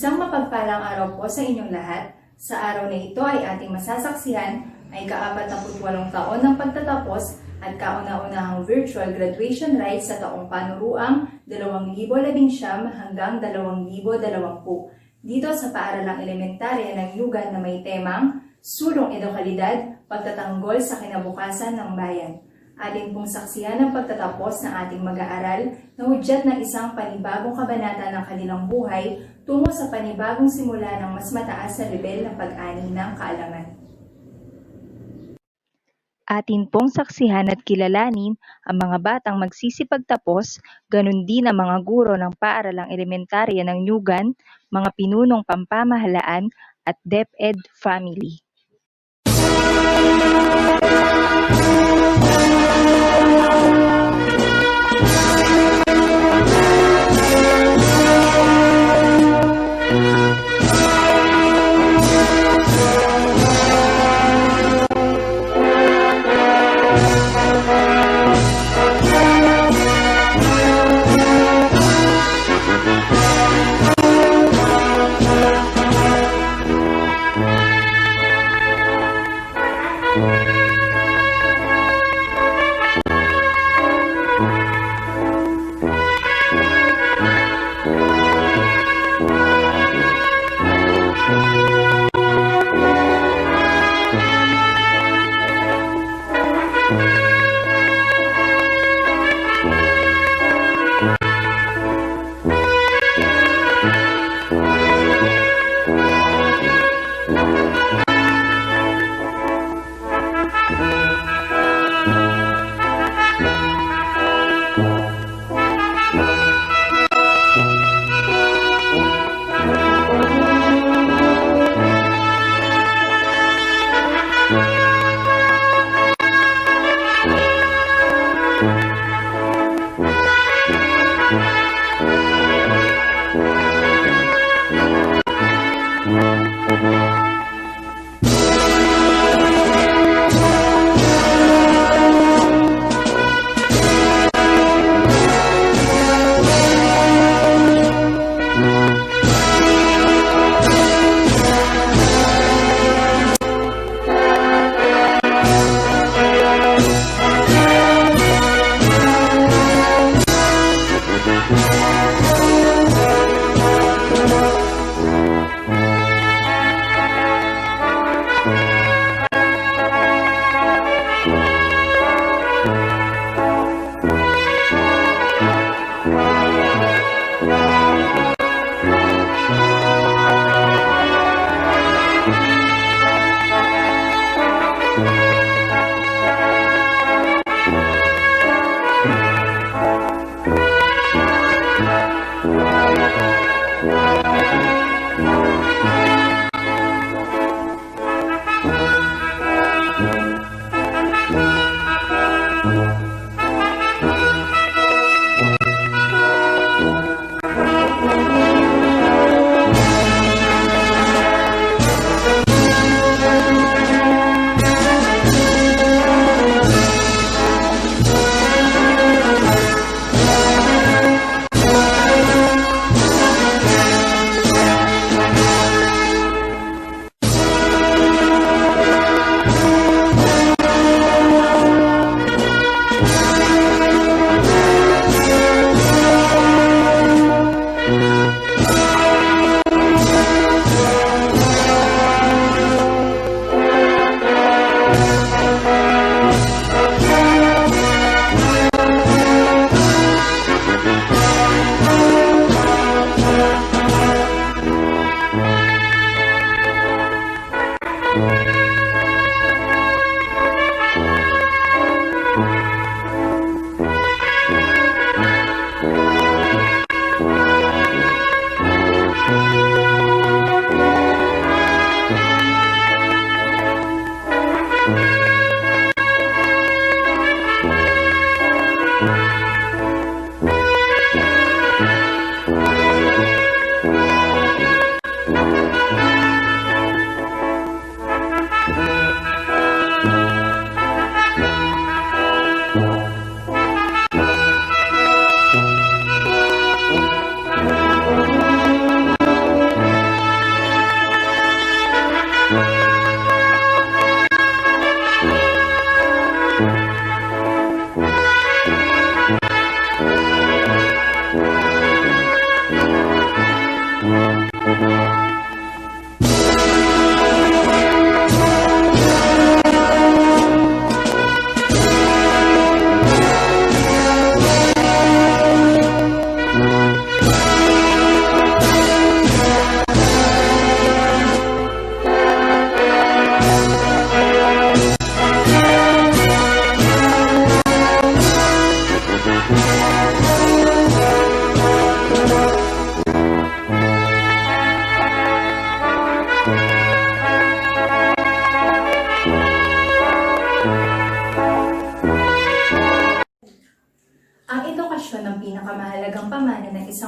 Isang mapagpalang araw po sa inyong lahat. Sa araw na ito ay ating masasaksihan ay ka-48 taon ng pagtatapos at kauna-unahang virtual graduation rites sa taong panuruang 2019 hanggang 2020 dito sa paaralang elementarya ng Yugan na may temang Sulong Edukalidad, Pagtatanggol sa Kinabukasan ng Bayan. Atin pong saksihan ang pagtatapos ng ating mag-aaral na hudyat ng isang panibagong kabanata ng kanilang buhay tungo sa panibagong simula ng mas mataas na lebel ng pag-ani ng kaalaman. Atin pong saksihan at kilalanin ang mga batang magsisipagtapos, ganun din ang mga guro ng paaralang elementarya ng Yugan, mga pinunong pampamahalaan at DepEd family.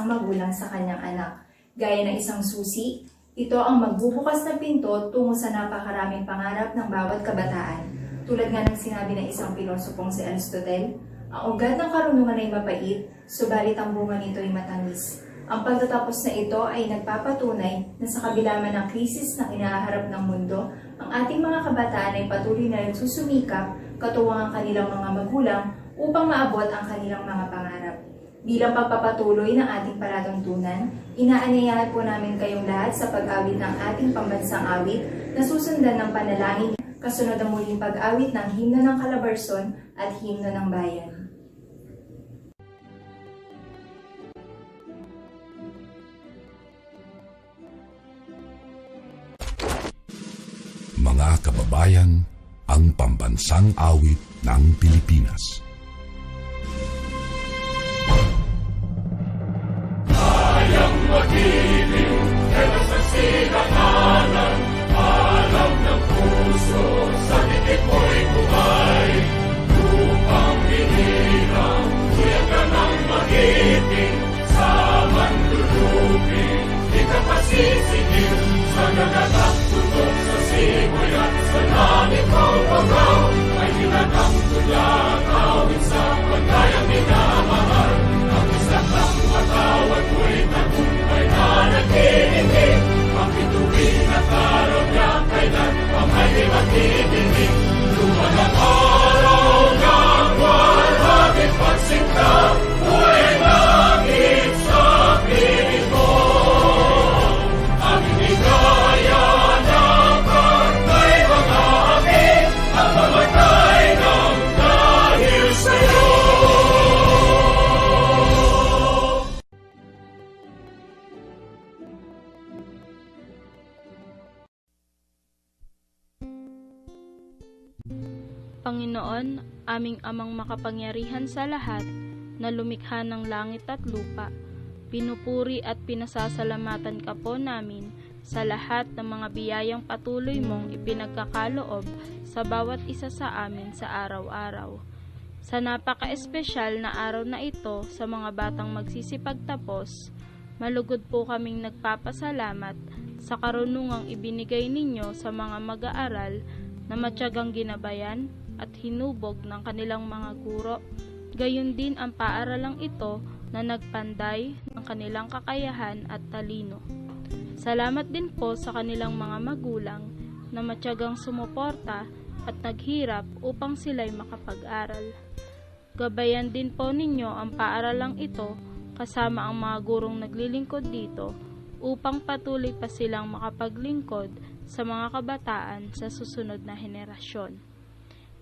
isang magulang sa kanyang anak. Gaya ng isang susi, ito ang magbubukas ng pinto tungo sa napakaraming pangarap ng bawat kabataan. Tulad nga ng sinabi ng isang pilosopong si Aristotle, ang ugat ng karunungan ay mapait, subalit ang bunga nito ay matamis. Ang pagtatapos na ito ay nagpapatunay na sa kabila man ng krisis na kinaharap ng mundo, ang ating mga kabataan ay patuloy na nagsusumikap katuwang ang kanilang mga magulang upang maabot ang kanilang mga pangarap. Bilang pagpapatuloy ng ating palatuntunan, inaanyayahan po namin kayong lahat sa pag-awit ng ating pambansang awit na susundan ng panalangin kasunod ang muling pag-awit ng himno ng Calabarzon at himno ng bayan. Mga kababayan, ang pambansang awit ng Pilipinas. Panginoon, aming amang makapangyarihan sa lahat, na lumikha ng langit at lupa, pinupuri at pinasasalamatan ka po namin sa lahat ng mga biyayang patuloy mong ipinagkakaloob sa bawat isa sa amin sa araw-araw. Sa napaka-espesyal na araw na ito sa mga batang magsisipagtapos, malugod po kaming nagpapasalamat sa karunungang ibinigay ninyo sa mga mag-aaral na matyagang ginabayan at hinubog ng kanilang mga guro. Gayon din ang paaralang ito na nagpanday ng kanilang kakayahan at talino. Salamat din po sa kanilang mga magulang na matyagang sumuporta at naghirap upang sila'y makapag-aral. Gabayan din po ninyo ang paaralang ito kasama ang mga gurong naglilingkod dito upang patuloy pa silang makapaglingkod sa mga kabataan sa susunod na henerasyon.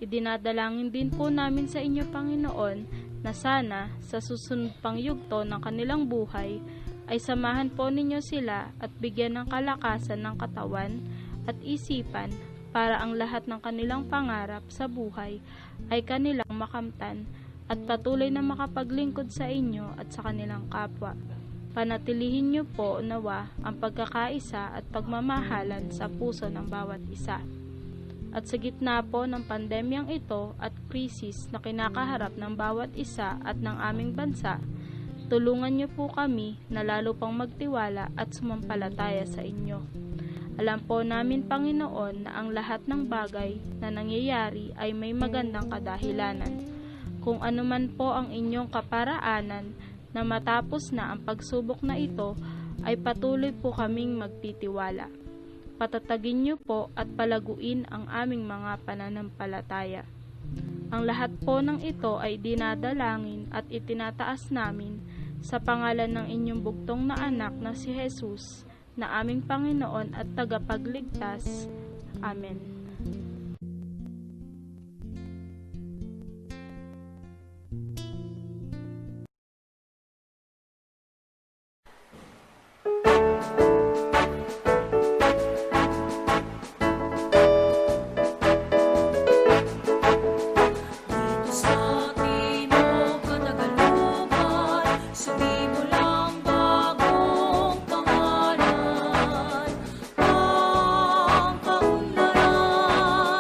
Idinadalangin din po namin sa inyo, Panginoon, na sana sa susunod pang yugto ng kanilang buhay ay samahan po ninyo sila at bigyan ng kalakasan ng katawan at isipan para ang lahat ng kanilang pangarap sa buhay ay kanilang makamtan at patuloy na makapaglingkod sa inyo at sa kanilang kapwa. Panatilihin niyo po nawa ang pagkakaisa at pagmamahalan sa puso ng bawat isa. At sa gitna po ng pandemyang ito at krisis na kinakaharap ng bawat isa at ng aming bansa, tulungan niyo po kami na lalo pang magtiwala at sumampalataya sa inyo. Alam po namin, Panginoon, na ang lahat ng bagay na nangyayari ay may magandang kadahilanan. Kung anuman po ang inyong kaparaanan na matapos na ang pagsubok na ito, ay patuloy po kaming magtitiwala. Patatagin niyo po at palaguin ang aming mga pananampalataya. Ang lahat po ng ito ay dinadalangin at itinataas namin sa pangalan ng inyong bugtong na anak na si Jesus, na aming Panginoon at tagapagligtas. Amen. Ang kaunlaran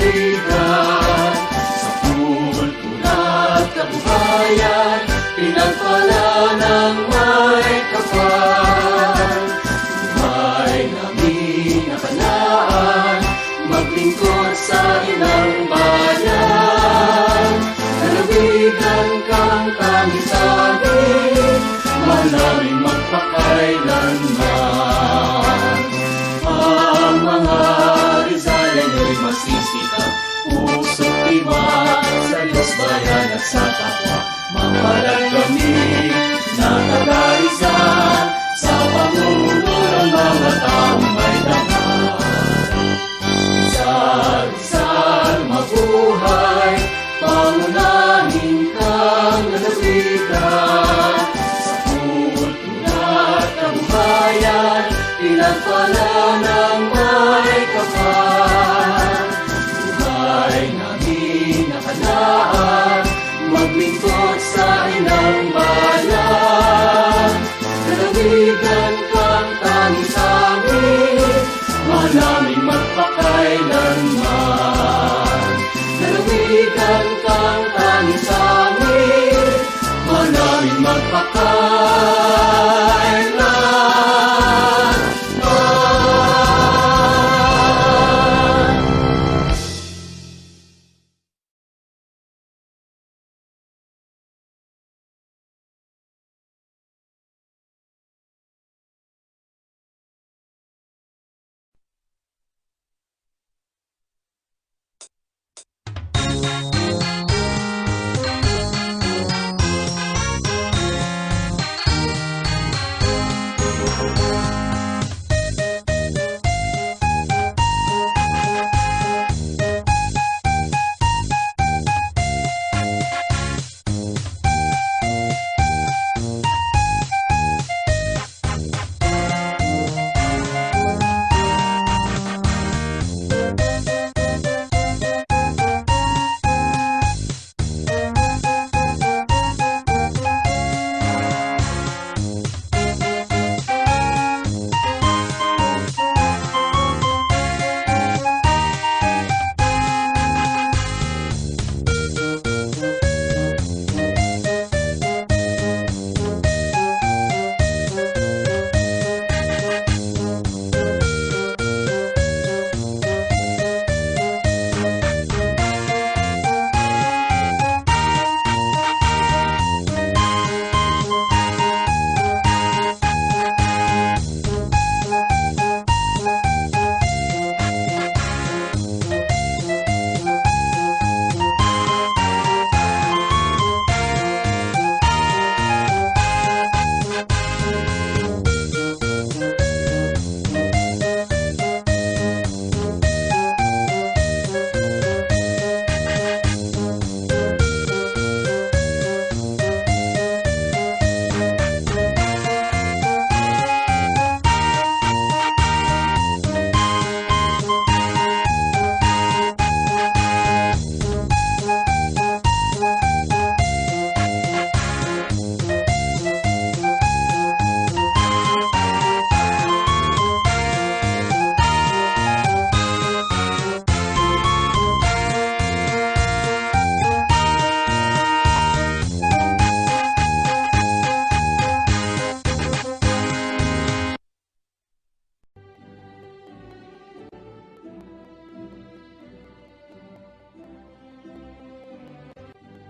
lalawigan, sa kultura at kabuhayan, pinagpala ng may kapal. Buhay namin nakalaan, maglingkod sa ilang bayan. Lalawigan kang tanging sabi, malaming magpakailanman. Ang mga Rizaliano'y masisikap, puso't tiwala sa Diyos, bayan at sa kapwa. Mapalag kami na taga-Rizal, sa pamumuno ng mga taong may dangal. Rizal, mabuhay, pangunahin kang lalawigan, sa kultura at kabuhayan, pinagpala ng may kapal. Buhay namin nakalaan, maglingkod sa ilang bayan. Lalawigan kang tanging sangit, malaming magpakailanman. Lalawigan kang tanging sangit, malaming magpakailanman.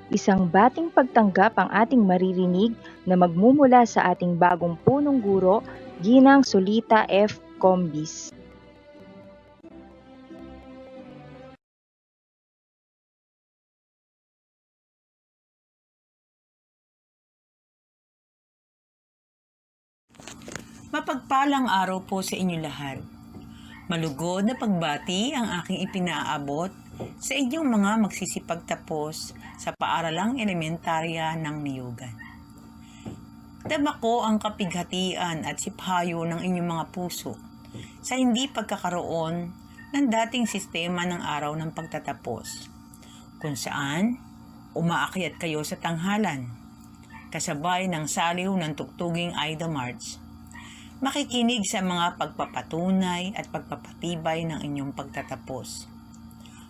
Isang bating pagtanggap ang ating maririnig na magmumula sa ating bagong punong guro, Ginang Solita F. Combis. Mapagpalang araw po sa inyo lahat. Malugod na pagbati ang aking ipinaabot sa inyong mga magsisipagtapos sa paaralang elementarya ng Niyugan. Dama ko ang kapighatian at siphayo ng inyong mga puso sa hindi pagkakaroon ng dating sistema ng araw ng pagtatapos, kung saan umaakyat kayo sa tanghalan, kasabay ng saliw ng tuktuging Aida March, makikinig sa mga pagpapatunay at pagpapatibay ng inyong pagtatapos.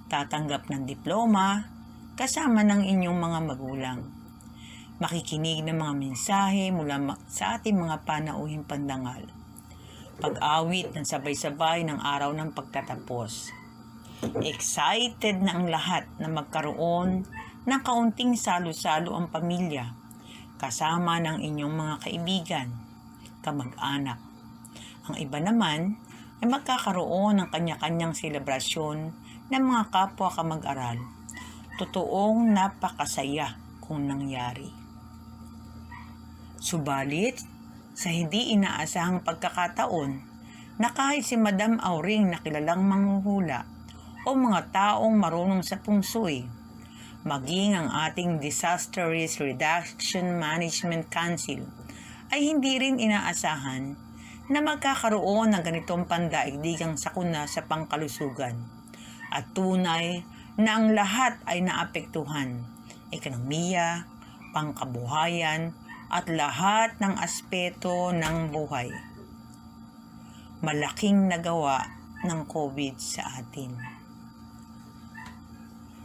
tatanggap ng diploma kasama ng inyong mga magulang. Makikinig ng mga mensahe mula sa ating mga panauhing pandangal. Pag-awit ng sabay-sabay ng araw ng pagtatapos. Excited na ang lahat na magkaroon ng kaunting salo-salo ang pamilya, kasama ng inyong mga kaibigan, kamag-anak. Ang iba naman ay magkakaroon ng kanya-kanyang selebrasyon ng mga kapwa kamag-aral. Totoong napakasaya kung nangyari. Subalit, sa hindi inaasahang pagkakataon na kahit si Madam Auring na kilalang manghuhula o mga taong marunong sa pungsoy, maging ang ating Disaster Risk Reduction Management Council ay hindi rin inaasahan na magkakaroon ng ganitong pandaigdigang sakuna sa pangkalusugan at tunay na ang lahat ay naapektuhan, ekonomiya, pangkabuhayan at lahat ng aspeto ng buhay. Malaking nagawa ng COVID sa atin.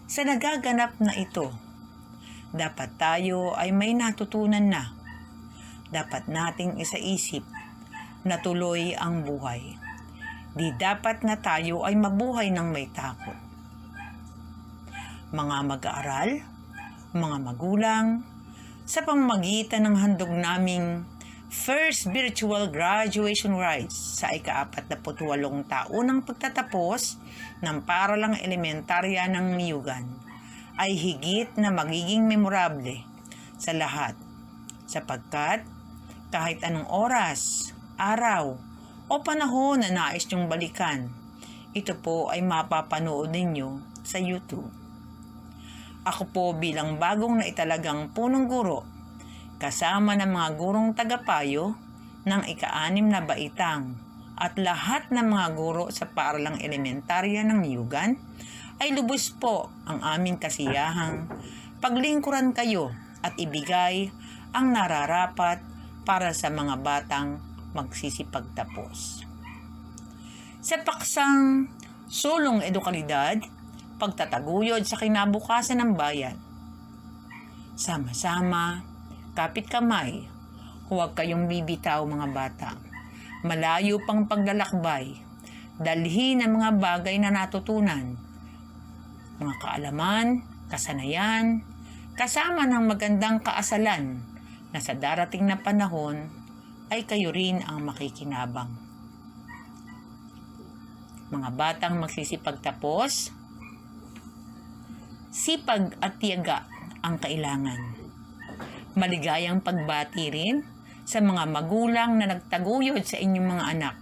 Sa nagaganap na ito, dapat tayo ay may natutunan na. Dapat nating isaisip na tuloy ang buhay. Di dapat na tayo ay mabuhay ng may takot. Mga mag-aaral, mga magulang, sa pamamagitan ng handog naming First Virtual Graduation Rites sa ika-48 taon ng pagtatapos ng paaralang elementarya ng Niyugan ay higit na magiging memorable sa lahat sapagkat kahit anong oras, araw o panahon na nais niyong balikan, ito po ay mapapanood ninyo sa YouTube. Ako po bilang bagong naitalagang punong guro, kasama ng mga gurong tagapayo ng ika-6 na baitang at lahat ng mga guro sa paaralang elementarya ng Niyugan, ay lubos po ang aming kasiyahang paglingkuran kayo at ibigay ang nararapat para sa mga batang magsisipagtapos. Sa paksang sulong edukalidad, pagtataguyod sa kinabukasan ng bayan. Sama-sama, kapit kamay, huwag kayong bibitaw mga bata. Malayo pang paglalakbay, dalhin ang mga bagay na natutunan, mga kaalaman, kasanayan, kasama ng magandang kaasalan na sa darating na panahon ay kayo rin ang makikinabang. Mga batang magsisipagtapos, sipag at tiyaga ang kailangan. Maligayang pagbati rin sa mga magulang na nagtaguyod sa inyong mga anak.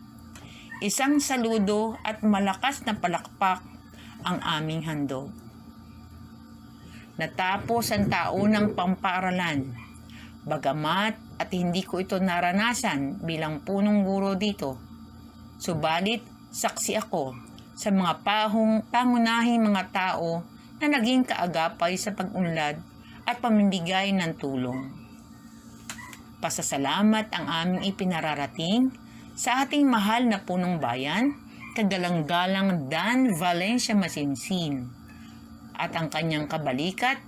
Isang saludo at malakas na palakpak ang aming handog. Natapos ang taunang pampaaralan. Bagamat at hindi ko ito naranasan bilang punong guro dito, subalit saksi ako sa mga pangunahing mga tao na naging kaagapay sa pag-unlad at pamimigay ng tulong. Pasasalamat ang aming ipinararating sa ating mahal na punong bayan, kagalang-galang Dan Valencia Masinsin, at ang kanyang kabalikat,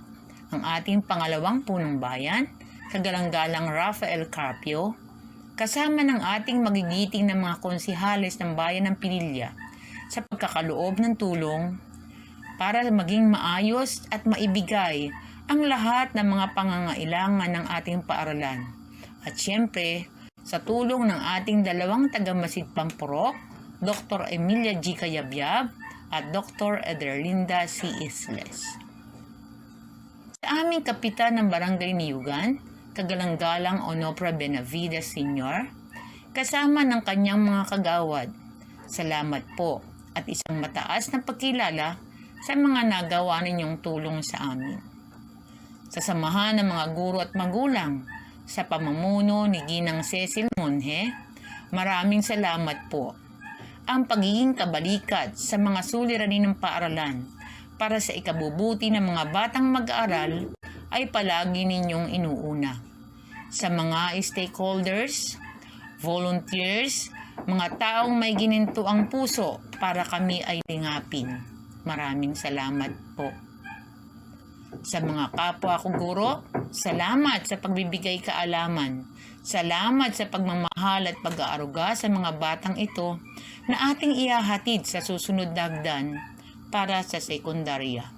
ang ating pangalawang punong bayan, kagalang-galang Rafael Carpio, kasama ng ating magigiting ng mga konsihales ng bayan ng Pililla sa pagkakaloob ng tulong para maging maayos at maibigay ang lahat ng mga pangangailangan ng ating paaralan. At siyempre, sa tulong ng ating dalawang taga-Masid Pampurok, Dr. Emilia G. Cayabyab at Dr. Ederlinda C. Isles. Sa aming kapitan ng Barangay Niyugan, kagalang-galang Onofre Benavides Sr., kasama ng kanyang mga kagawad, salamat po at isang mataas na pagkilala sa mga nagawa ninyong tulong sa amin. Sa samahan ng mga guro at magulang, sa pamumuno ni Ginang Cecil Monje, maraming salamat po. Ang pagiging kabalikat sa mga suliranin ng paaralan para sa ikabubuti ng mga batang mag-aaral ay palagi ninyong inuuna. Sa mga stakeholders, volunteers, mga taong may gininto ang puso para kami ay lingapin. Maraming salamat po. Sa mga kapwa ko guro, salamat sa pagbibigay kaalaman. Salamat sa pagmamahal at pag-aaruga sa mga batang ito na ating ihahatid sa susunod na hagdan para sa sekundarya.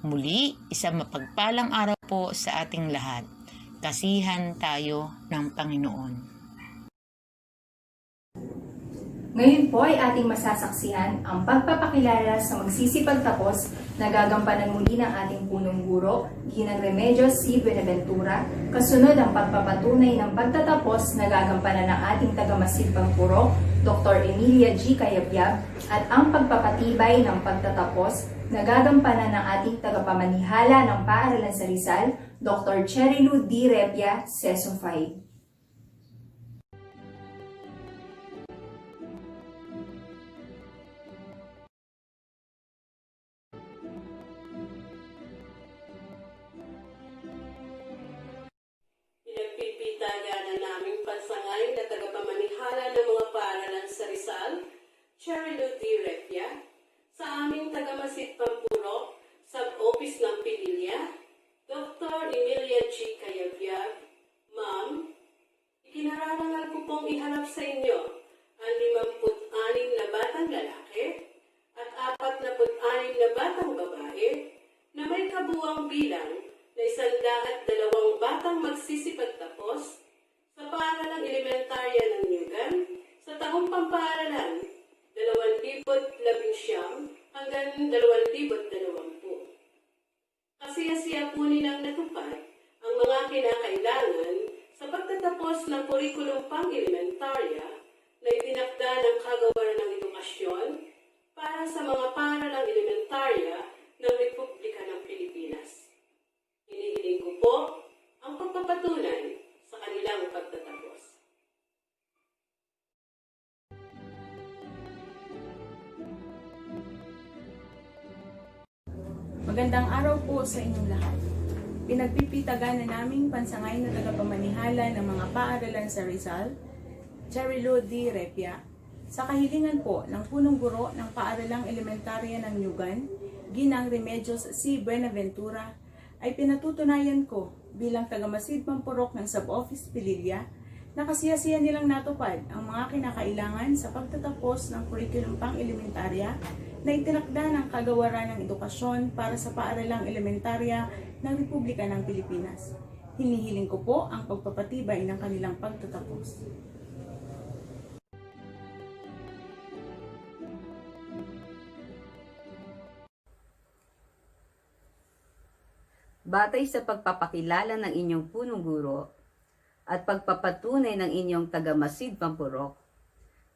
Muli, isang mapagpalang araw po sa ating lahat. Kasihan tayo ng Panginoon. Ngayon po ay ating masasaksihan ang pagpapakilala sa magsisipagtapos na gagampanan muli ng ating punong guro, Ginang Remedios C. Buenaventura, kasunod ang pagpapatunay ng pagtatapos na gagampanan ng ating tagamasidpang puro, Dr. Emilia G. Cayabyab, at ang pagpapatibay ng pagtatapos na gagampanan ng ating tagapamanihala ng paaralan sa Rizal, Dr. Cherilu D. Repia, Seso 5. Pinagpipitaga na naming pansangay na tagapamanihala ng mga paaralan sa Rizal, Cherilu D. Repia, sa aming tagamasid Pampuro, Sub-Office ng Pililya, Dr. Emilia G. Cayabyab. Ma'am, ikinararangal ko pong iharap sa inyo ang 56 na batang lalaki at 46 na batang babae na may kabuwang bilang na 102 batang magsisipagtapos sa paaralang elementarya ng Nyugan sa taong pampaaralan 2019 hanggang 2020. Kasiyasiya po nilang natupad ang mga kinakailangan sa pagtatapos ng kurikulum pang-elementarya na itinakda ng Kagawaran ng Edukasyon para sa mga paaralang elementarya ng Republika ng Pilipinas. Hinihiling ko po ang pagpapatunay sa kanilang pagtatapos. Magandang araw po sa inyong lahat. Pinagpipitagan na naming pansangay na tagapamanihala ng mga paaralan sa Rizal, Cherilu D. Repia, sa kahilingan po ng punong guro ng paaralang elementarya ng Nyugan, Ginang Remedios C. Buenaventura, ay pinatutunayan ko bilang tagamasid Pampurok ng Sub-Office Pililya na kasiyasiyan nilang natupad ang mga kinakailangan sa pagtatapos ng kurikulum pang-elementarya na itinakda ng Kagawaran ng Edukasyon para sa paaralang elementarya ng Republika ng Pilipinas. Hinihiling ko po ang pagpapatibay ng kanilang pagtatapos. Batay sa pagpapakilala ng inyong punong guro at pagpapatunay ng inyong tagamasid Pampurok,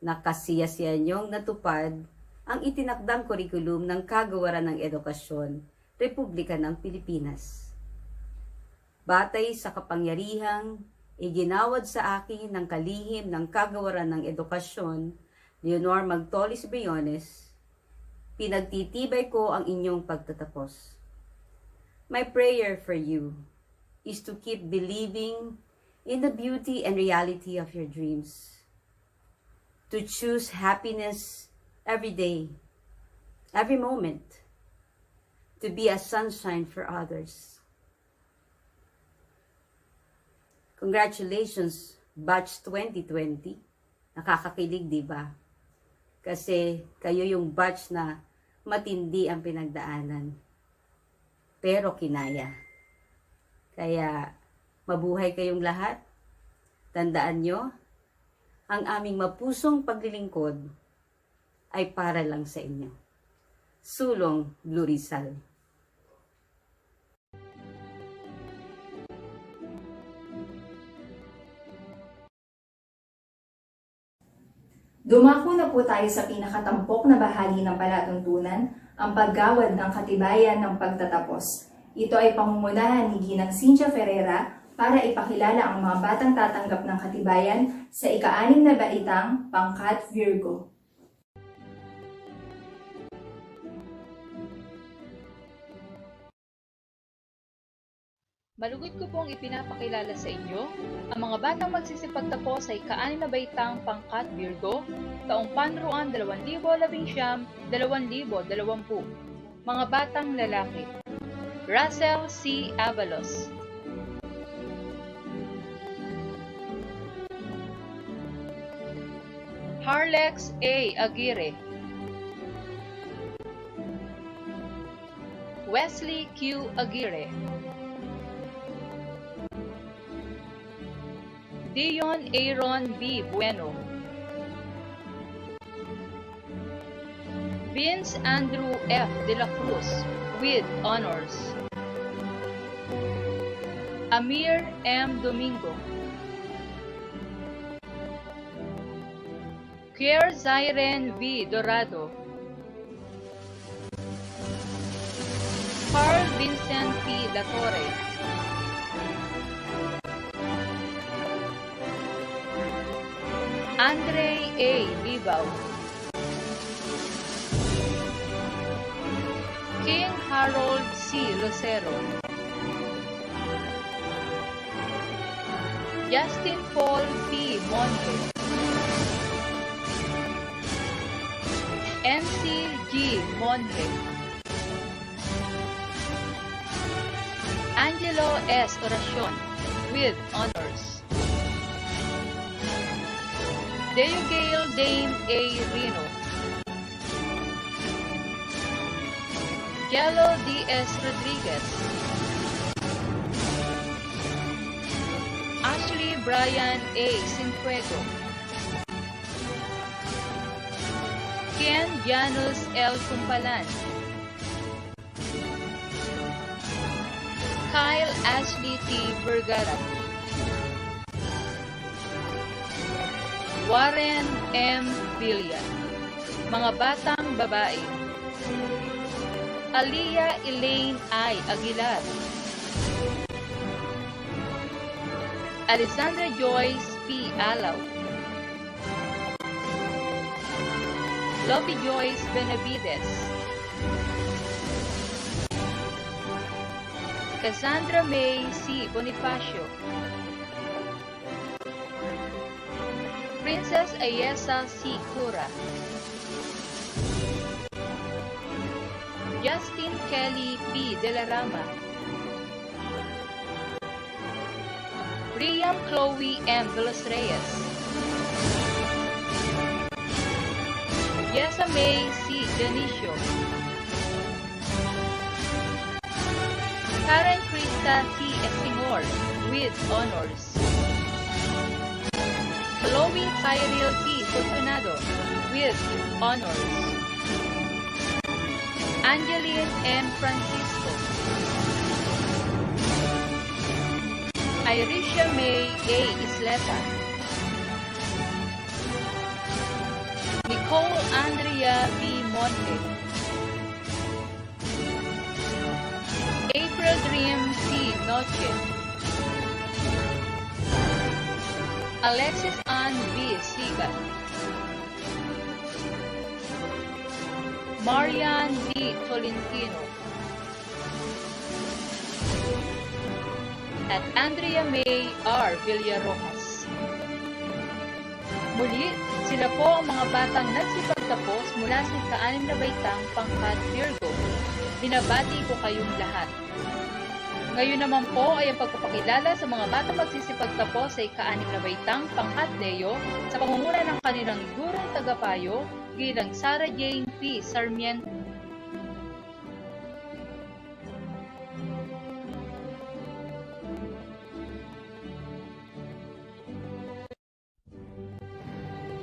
na kasiyasiyan niyong natupad ang itinakdang kurikulum ng Kagawaran ng Edukasyon, Republika ng Pilipinas. Batay sa kapangyarihang iginawad sa akin ng kalihim ng Kagawaran ng Edukasyon, Leonor Magtolis Briones, pinagtitibay ko ang inyong pagtatapos. My prayer for you is to keep believing in the beauty and reality of your dreams, to choose happiness every day, every moment, to be a sunshine for others. Congratulations, Batch 2020. Nakakakilig, di ba? Kasi kayo yung batch na matindi ang pinagdaanan. Pero kinaya. Kaya mabuhay kayong lahat. Tandaan nyo, ang aming mapusong paglilingkod ay para lang sa inyo. Sulong Blue Rizal. Dumako na po tayo sa pinakatampok na bahagi ng palatuntunan, ang paggawad ng katibayan ng pagtatapos. Ito ay pangungunahan ni Ginang Cynthia Ferreira para ipakilala ang mga batang tatanggap ng katibayan sa ika-6 na baitang Pangkat Virgo. Malugod ko pong ipinapakilala sa inyo ang mga batang magsisipagtapos sa ika-6 na baitang Pangkat Virgo, taong Panruan 2019-2020. Mga batang lalaki. Russell C. Avalos. Harlex A. Aguirre. Wesley Q. Aguirre. Dion Aaron B. Bueno. Vince Andrew F. De la Cruz with honors. Amir M. Domingo. Kier Zairen V. Dorado. Carl Vincent P. Latorre. Andre A. Libao. King Harold C. Lucero. Justin Paul P. Monte. MC G. Monte. Angelo S. Oracion with honors. Deogale Dame A. Rino. Jello D.S. Rodriguez. Ashley Brian A. Sinfuego. Ken Janus L. Kumpalan. Kyle Ashley T. Vergara. Warren M. Villa. Mga batang babae. Aliyah Elaine I. Aguilar. Alexandra Joyce P. Alaw. Lovey Joyce Benavides. Cassandra May C. Bonifacio. Princess Ayesa C. Cura. Justin Kelly P. De la Rama. Riam Chloe M. De los Reyes. Yesa May C. Dionisio. Karen Krista T. Estimor with honors. Chloe Cyril T. Fortunado with honors. Angeline M. Francisco. Irisha May A. Isleta. Nicole Andrea B. Monte. April Dream C. Noche. Alexis Ann B. Siga. Marian D. Tolentino. At Andrea May R. Villarojas. Muli, sila po ang mga batang nagsipagtapos mula sa ika-6 na baitang pangkat Virgo. Binabati ko kayong lahat. Ngayon naman po ay ang pagpapakilala sa mga batang magsisipagtapos sa ika-6 na baitang pangkat Leo sa pamumuno ng kanilang gurong tagapayo bilang Sarah Jane P. Sarmiento.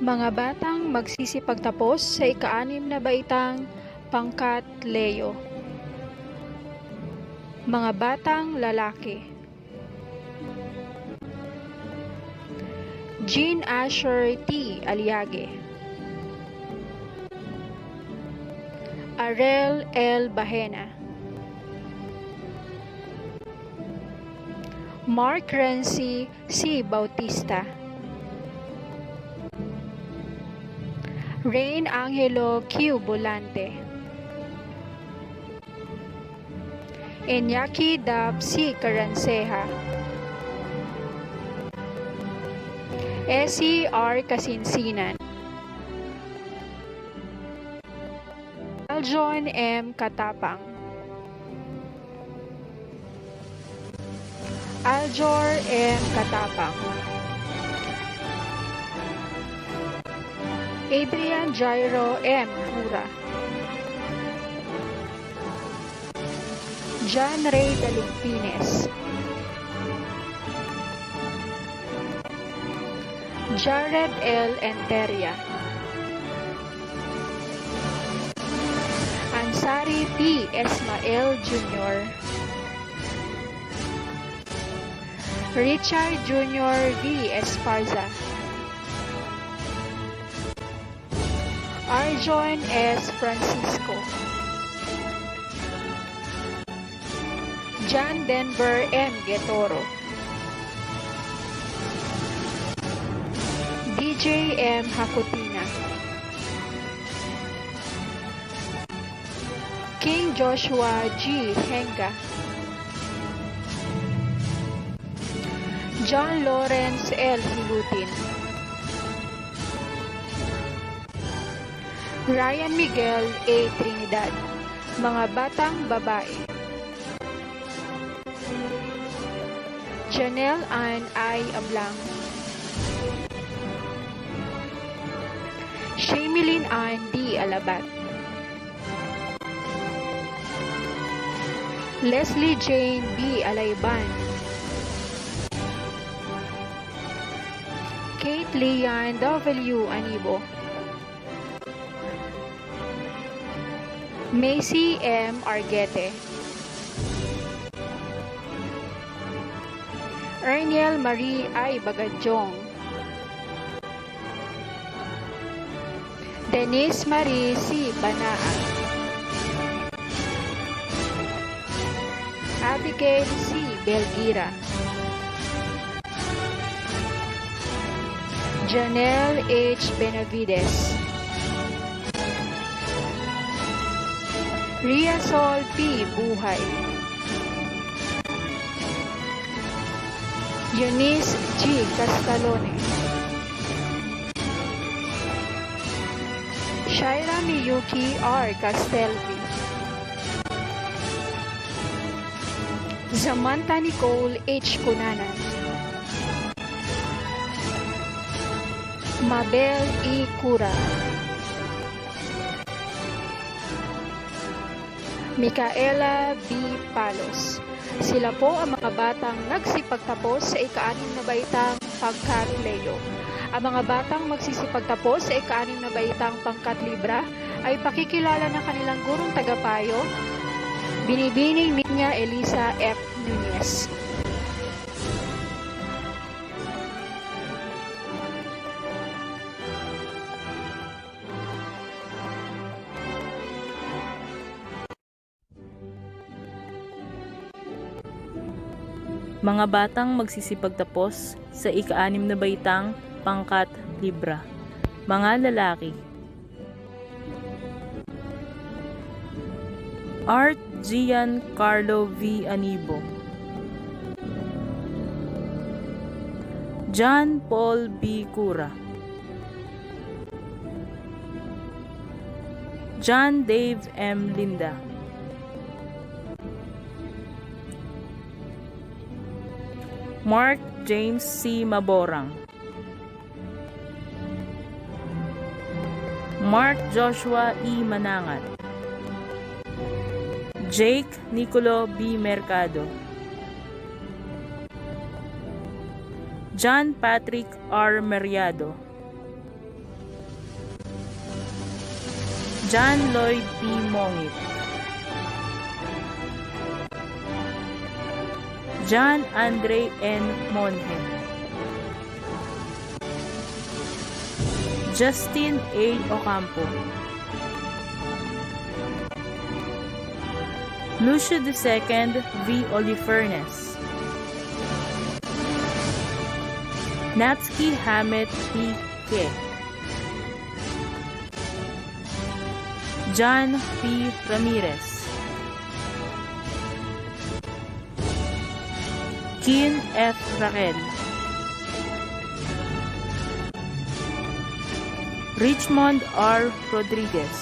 Mga batang magsisipagtapos sa ika-6 na baitang pangkat Leo. Mga batang lalaki. Jean Asher T. Aliague. Arel L. Bahena. Mark Renzi C. Bautista. Rain Angelo Q. Bolante. Iñaki Dab C. Caranceja. S.E.R. Kasinsinan. Aljon M. Katapang, Aljor M. Katapang, Adrian Jairo M. Cura, John Ray Dalumpines, Jared L. Enteria, Ansari P. Esmael Jr., Richard Jr. V. Esparza, Arjon S. Francisco, John Denver M. Getoro, DJ M. Hakutina, King Joshua G. Henga, John Lawrence L. Hilutin, Ryan Miguel A. Trinidad, mga batang babae. Janelle Ann I. Ablang, Shamelin Ann D. Alabat, Leslie Jane B. Alayban, Kate Leanne W. Anibo, Macy M. Arguete, Erniel Marie I. Bagadyong, Denise Marie C. Banaa, Abigail C. Belgira, Janelle H. Benavides, Ria Sol P. Buhay, Eunice G. Castalone, Shaira Miyuki R. Castelvi, Samantha Nicole H. Cunanan, Mabel E. Cura, Micaela B. Palos. Sila po ang mga batang nagsipagtapos sa ika-6 na baitang pangkat Leo. Ang mga batang magsisipagtapos sa ika-6 na baitang pangkat Libra ay pakikilala ng kanilang gurong tagapayo, Binibining Ninya Elisa F. Nunez. Mga batang magsisipagtapos sa ika-6 na baitang pangkat Libra. Mga lalaki. Art Gian Carlo V. Anibo, John Paul B. Cura, John Dave M. Linda, Mark James C. Maborang, Mark Joshua E. Manangat, Jake Nicolo B. Mercado, John Patrick R. Meriado, John Lloyd P. Mongit, John Andre N. Monje, Justin A. Ocampo, Lucio II V. Olifernes, Natsuki Hamet P. Ke, John P. Ramirez, Kin F. Raquel, Richmond R. Rodriguez,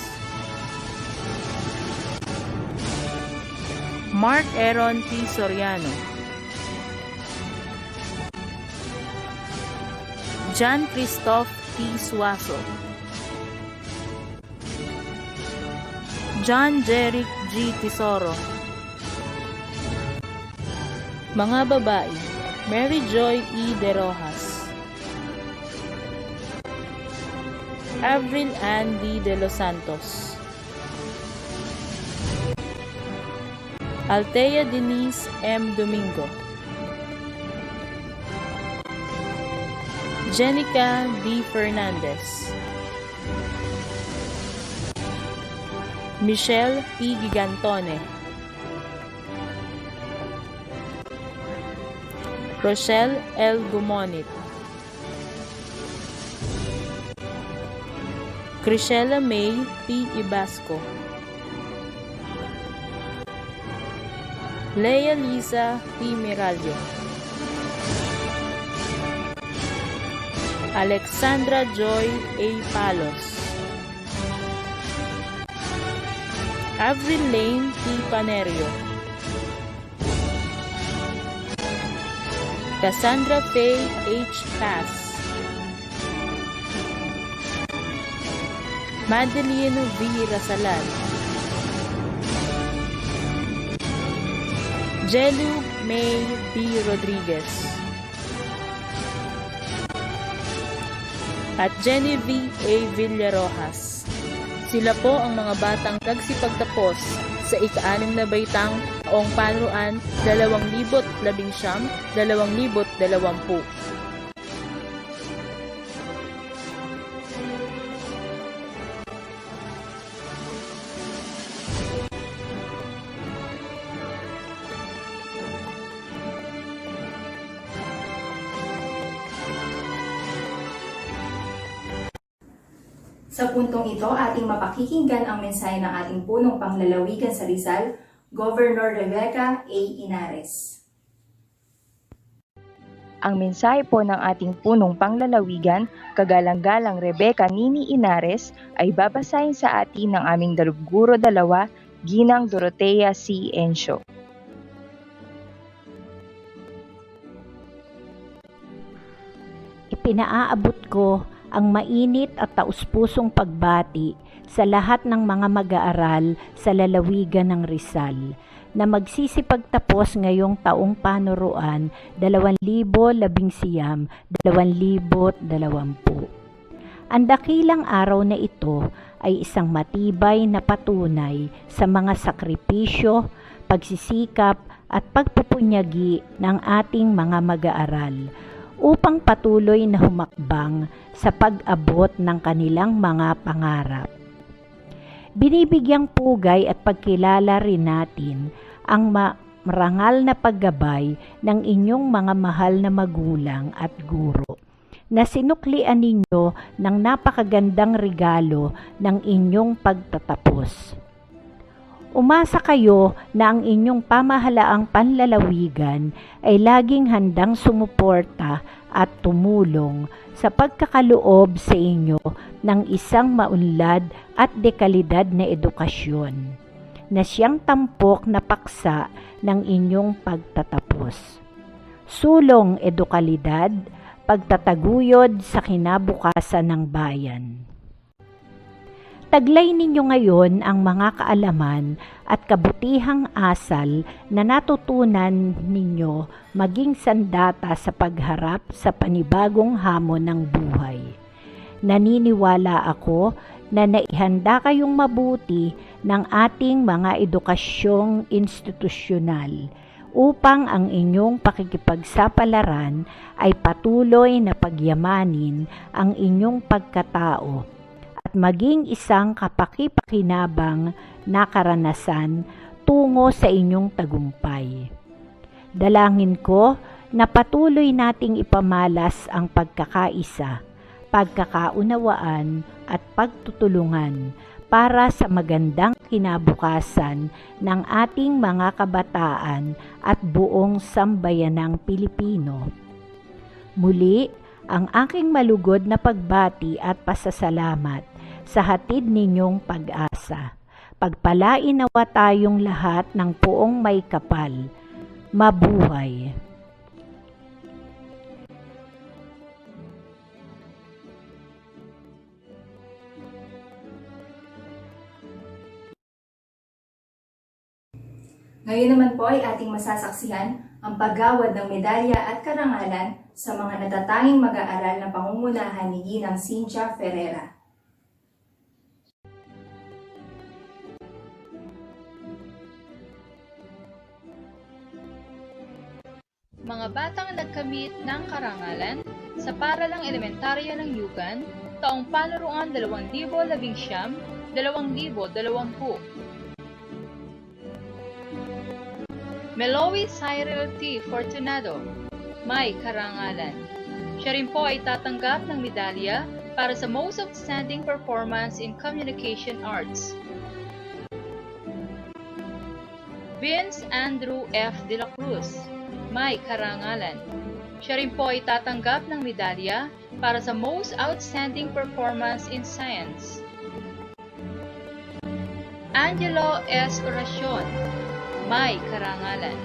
Mark Aaron P. Soriano, John Christoph T. Suaso, John Jeric G. Tesoro. Mga babae, Mary Joy E. De Rojas, Avril Ann D. De Los Santos, Althea Denise M. Domingo, Jenica D. Fernandez, Michelle P. Gigantone, Rochelle L. Gumonit, Crishella May P. Ibasco, Lea Lisa P. Mirallo, Alexandra Joy A. Palos, Avril Lane P. Panerio, Cassandra Faye H. Pass, Madeline V. Rasalan, Jelu May B. Rodriguez, at Genevieve A. Villarojas. Sila po ang mga batang nagsipagtapos sa ika-6 na baitang taong panuruan 2019-2020. Sa puntong ito, ating mapakikinggan ang mensahe ng ating punong panglalawigan sa Rizal, Governor Rebecca A. Inares. Ang mensahe po ng ating punong panglalawigan, kagalang-galang Rebecca Nini Inares, ay babasahin sa atin ng aming dalubguro 2, Ginang Dorotea C. Encio. Ipinaaabot ko ang mainit at taus-pusong pagbati sa lahat ng mga mag-aaral sa lalawigan ng Rizal na magsisipagtapos ngayong taong panuruan 2019-2020. Ang dakilang araw na ito ay isang matibay na patunay sa mga sakripisyo, pagsisikap at pagpupunyagi ng ating mga mag-aaral upang patuloy na humakbang sa pag-abot ng kanilang mga pangarap. Binibigyang pugay at pagkilala rin natin ang marangal na paggabay ng inyong mga mahal na magulang at guro na sinuklian ninyo ng napakagandang regalo ng inyong pagtatapos. Umasa kayo na ang inyong pamahalaang panlalawigan ay laging handang sumuporta at tumulong sa pagkakaloob sa inyo ng isang maunlad at dekalidad na edukasyon na siyang tampok na paksa ng inyong pagtatapos. Sulong edukalidad, pagtataguyod sa kinabukasan ng bayan. Taglay ninyo ngayon ang mga kaalaman at kabutihang asal na natutunan ninyo maging sandata sa pagharap sa panibagong hamon ng buhay. Naniniwala ako na naihanda kayong mabuti ng ating mga edukasyong institusyonal upang ang inyong pakikipagsapalaran ay patuloy na pagyamanin ang inyong pagkatao maging isang kapaki-pakinabang na karanasan tungo sa inyong tagumpay. Dalangin ko na patuloy nating ipamalas ang pagkakaisa, pagkakaunawaan at pagtutulungan para sa magandang kinabukasan ng ating mga kabataan at buong sambayanang Pilipino. Muli, ang aking malugod na pagbati at pasasalamat sa hatid ninyong pag-asa, Pagpalain nawa tayong lahat ng poong may kapal. Mabuhay! Ngayon naman po ay ating masasaksihan ang paggawad ng medalya at karangalan sa mga natatanging mag-aaral na pangungunahan ni Ginang Cynthia Ferreira. Mga batang nagkamit ng karangalan sa Paaralang Elementarya ng Yugan, taong panuruan 2019-2020. Meloy Cyril T. Fortunado, may karangalan. Siya rin po ay tatanggap ng medalya para sa Most Outstanding Performance in Communication Arts. Vince Andrew F. De La Cruz, may karangalan. Siya rin po ay tatanggap ng medalya para sa Most Outstanding Performance in Science. Angelo S. Oracion, may karangalan.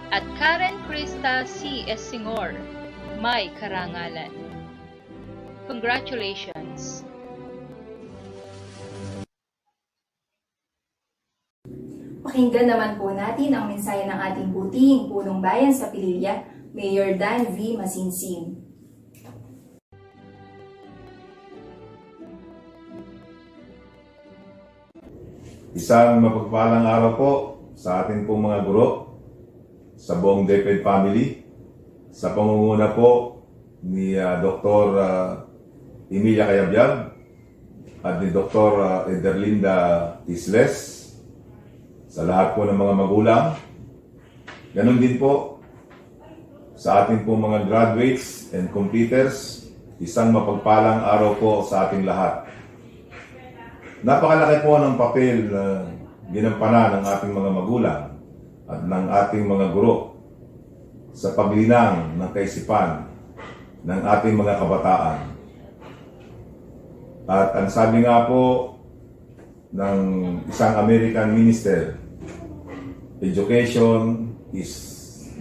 At Karen Krista C. Singor, may karangalan. Congratulations! Pakinggan naman po natin ang mensahe ng ating butihing punong bayan sa Pililya, Mayor Dan V. Masinsin. Isang mapagpalang araw po sa ating pong mga guro, sa buong DepEd family, sa pangunguna po ni Dr. Emilia Cayabyab at ni Dr. Ederlinda Isles, sa lahat po ng mga magulang. Ganon din po sa ating po mga graduates and completers, isang mapagpalang araw po sa ating lahat. Napakalaki po ng papel na ginampanan ng ating mga magulang at ng ating mga guro sa paglinang ng kaisipan ng ating mga kabataan. At ang sabi nga po ng isang American minister, education is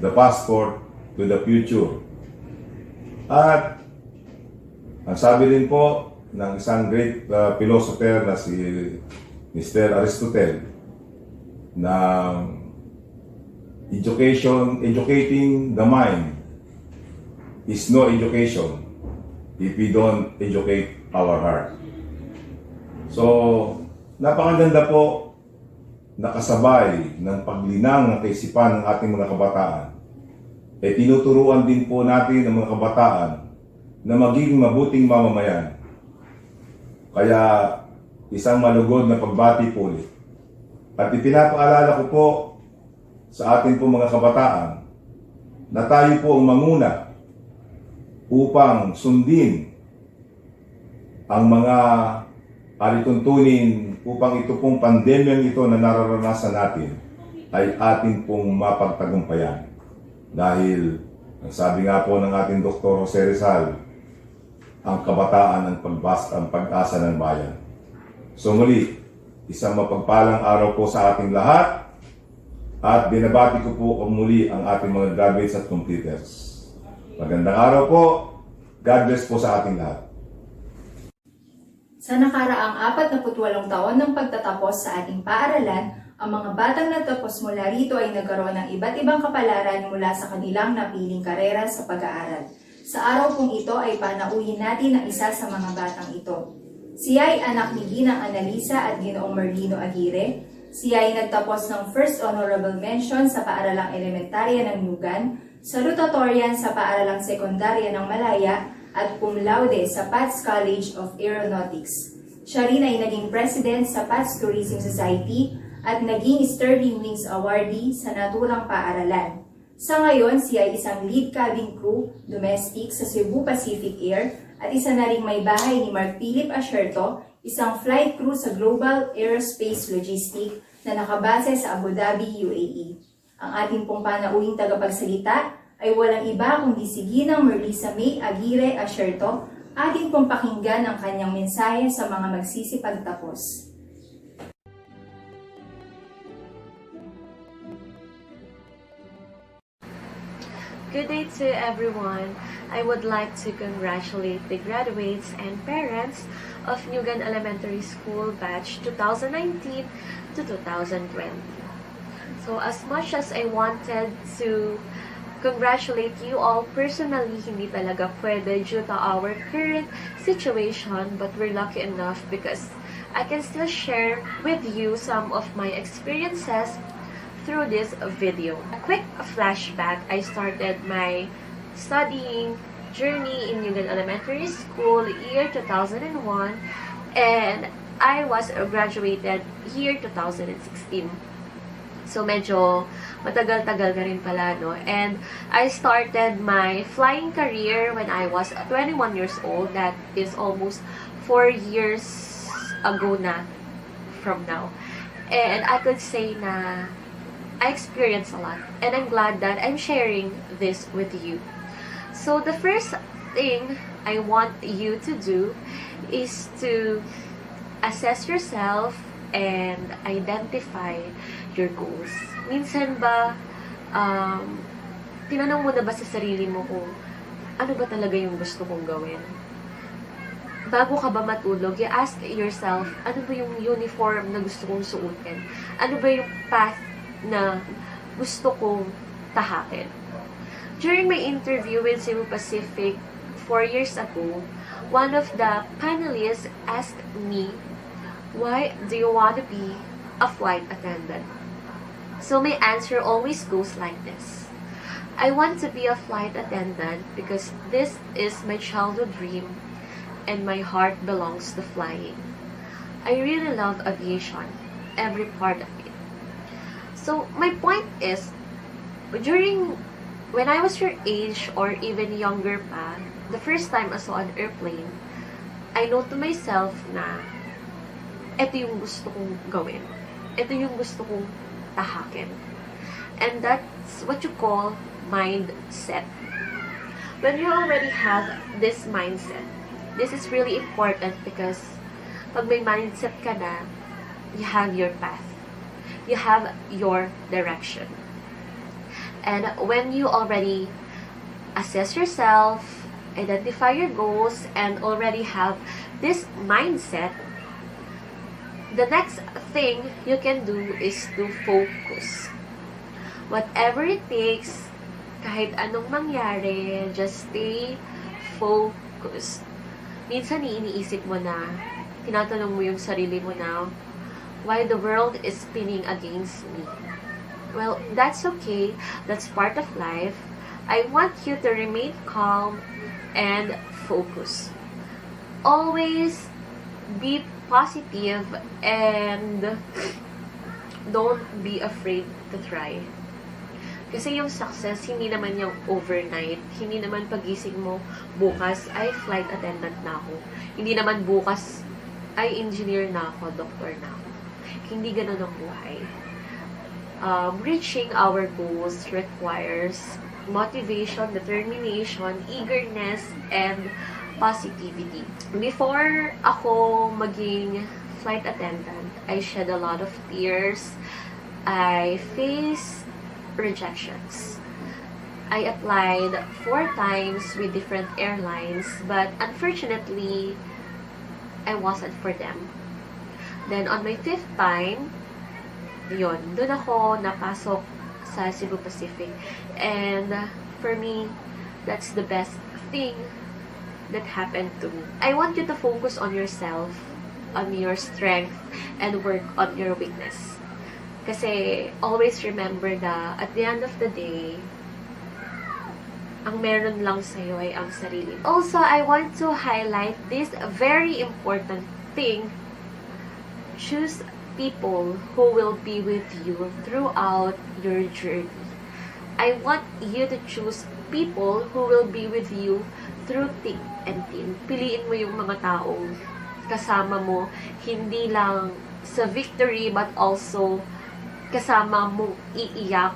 the passport to the future. At ang sabi din po ng isang great philosopher na si Mr. Aristotle, na educating the mind is no education if we don't educate our heart. So, napakaganda po nakasabay ng paglinang ng kaisipan ng ating mga kabataan. Tinuturuan din po natin ang mga kabataan na maging mabuting mamamayan. Kaya isang malugod na pagbati po ulit. At ipinapaalala ko po sa ating po mga kabataan na tayo po ang manguna upang sundin ang mga alituntunin upang ito pong pandemyang ito na nararanasan natin ay atin pong mapagtagumpayan. Dahil, ang sabi nga po ng ating Dr. Jose Rizal, ang kabataan ang pag-asa ng bayan. So muli, isang mapagpalang araw po sa ating lahat at binabati ko po muli ang ating mga graduates at completers. Magandang araw po. God bless po sa ating lahat. Sa nakaraang 48 taon ng pagtatapos sa ating paaralan, ang mga batang nagtapos mula rito ay nagkaroon ng iba't ibang kapalaran mula sa kanilang napiling karera sa pag-aaral. Sa araw pong ito ay panauhin natin ang isa sa mga batang ito. Siya ay anak ni Ginang Analisa at Ginoong Merlino Aguirre. Siya ay nagtapos ng First Honorable Mention sa Paaralang Elementarya ng Yugan, Salutatorian sa Paaralang Sekundarya ng Malaya, at cum laude sa Pats College of Aeronautics. Siya rin ay naging president sa Pats Tourism Society at naging Sterling Wings Awardee sa naturang paaralan. Sa ngayon, siya ay isang lead cabin crew domestic sa Cebu Pacific Air at isa na ring may bahay ni Mark Philip Asherto, isang flight crew sa Global Aerospace Logistics na nakabase sa Abu Dhabi, UAE. Ang ating pong panauhing tagapagsalita ay walang iba kundi si Ginang Merlisa May Aguirre Asherto, Ating pong pakinggan ang kanyang mensahe sa mga magsisipagtapos. Good day to everyone. I would like to congratulate the graduates and parents of Nugan Elementary School batch 2019 to 2020. So as much as I wanted to congratulate you all personally, hindi talaga pwede due to our current situation, but we're lucky enough because I can still share with you some of my experiences through this video. A quick flashback, I started my studying journey in Nugan Elementary School year 2001 and I was graduated year 2016. So medyo matagal-tagal na rin pala, no? And I started my flying career when I was 21 years old. That is almost 4 years ago na from now. And I could say na I experienced a lot, and I'm glad that I'm sharing this with you. So the first thing I want you to do is to assess yourself and identify your goals. Minsan ba, tinanong mo na ba sa sarili mo kung ano ba talaga yung gusto kong gawin? Bago ka ba matulog, you ask yourself, ano ba yung uniform na gusto kong suotin? Ano ba yung path na gusto kong tahakin? During my interview with Cebu Pacific 4 years ago, one of the panelists asked me, why do you want to be a flight attendant? So my answer always goes like this. I want to be a flight attendant because this is my childhood dream and my heart belongs to flying. I really love aviation, every part of it. So my point is, when I was your age or even younger pa, the first time I saw an airplane, I know to myself na ito yung gusto kong gawin. Ito yung gusto kong tahakin. And that's what you call mindset. When you already have this mindset, this is really important because pag may mindset ka na, you have your path. You have your direction. And when you already assess yourself, identify your goals, and already have this mindset, the next thing you can do is to focus. Whatever it takes, kahit anong mangyari, just stay focused. Minsan iniisip mo na, tinatanong mo yung sarili mo na, why the world is spinning against me? Well, that's okay. That's part of life. I want you to remain calm and focus. Always be positive and don't be afraid to try. Kasi yung success, hindi naman yung overnight. Hindi naman pagising mo, bukas, ay flight attendant na ako. Hindi naman bukas, ay engineer na ako, doctor na ako. Hindi ganun ang buhay. Reaching our goals requires motivation, determination, eagerness, and positivity. Before ako maging flight attendant, I shed a lot of tears. I faced rejections. I applied 4 times with different airlines, but unfortunately, I wasn't for them. Then on my 5th time, doon ako napasok sa Cebu Pacific. And for me, that's the best thing that happened to me. I want you to focus on yourself, on your strength, and work on your weakness. Kasi always remember na at the end of the day, ang meron lang sa'yo ay ang sarili. Also, I want to highlight this very important thing. Choose people who will be with you throughout your journey. I want you to choose people who will be with you through thick and thin. Piliin mo yung mga taong kasama mo, hindi lang sa victory, but also kasama mo iiyak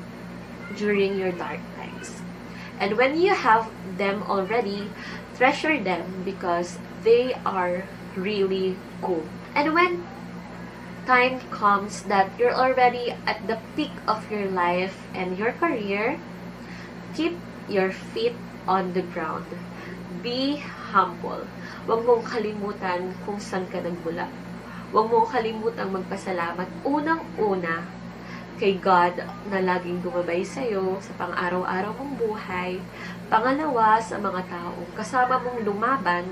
during your dark times. And when you have them already, treasure them because they are really cool. And when time comes that you're already at the peak of your life and your career, keep your feet on the ground. Be humble. Huwag mong kalimutan kung saan ka nagmula. Huwag mong kalimutan magpasalamat. Unang-una kay God na laging gumabay sa'yo sa pang-araw-araw mong buhay. Pangalawa, sa mga taong kasama mong lumaban.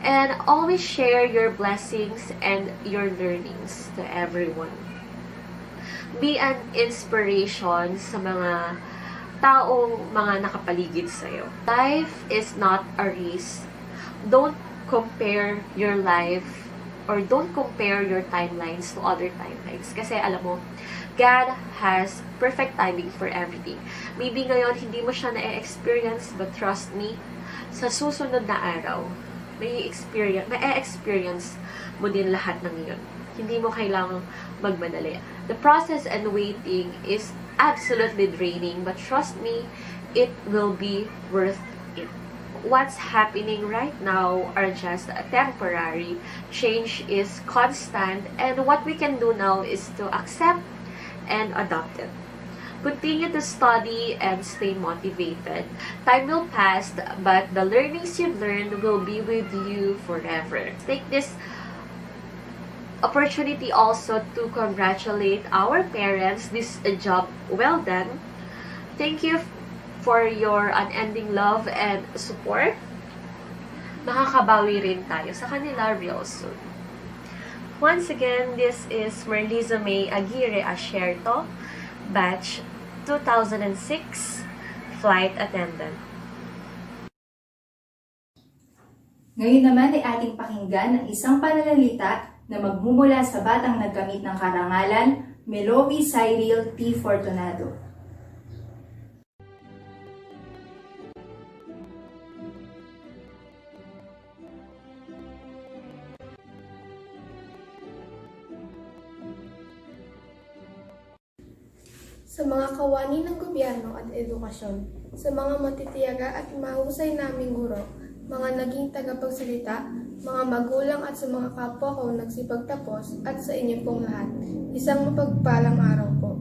And always share your blessings and your learnings to everyone. Be an inspiration sa mga taong mga nakapaligid sa'yo. Life is not a race. Don't compare your life or don't compare your timelines to other timelines. Kasi alam mo, God has perfect timing for everything. Maybe ngayon hindi mo siya na-experience, but trust me, sa susunod na araw, ma-experience mo din lahat ng yun. Hindi mo kailangang magmadali. The process and waiting is absolutely draining, but trust me, it will be worth it. What's happening right now are just temporary. Change is constant, and what we can do now is to accept and adopt it. Continue to study and stay motivated. Time will pass, but the learnings you've learned will be with you forever. Take this opportunity also to congratulate our parents. This is a job well done. Thank you for your unending love and support. Makakabawi rin tayo sa kanila real soon. Once again, this is Merliza May Aguirre Asherto, batch 2006, flight attendant. Ngayon naman ay ating pakinggan ang isang pananalita na magmumula sa batang nagkamit ng karangalan, Melovi Cyril T. Fortunado. Sa mga kawani ng gobyerno at edukasyon, sa mga matitiyaga at mahusay naming guro, mga naging tagapagsalita, mga magulang at sa mga kapwa ko nagsipagtapos at sa inyo pong lahat, isang mapagpalang araw po.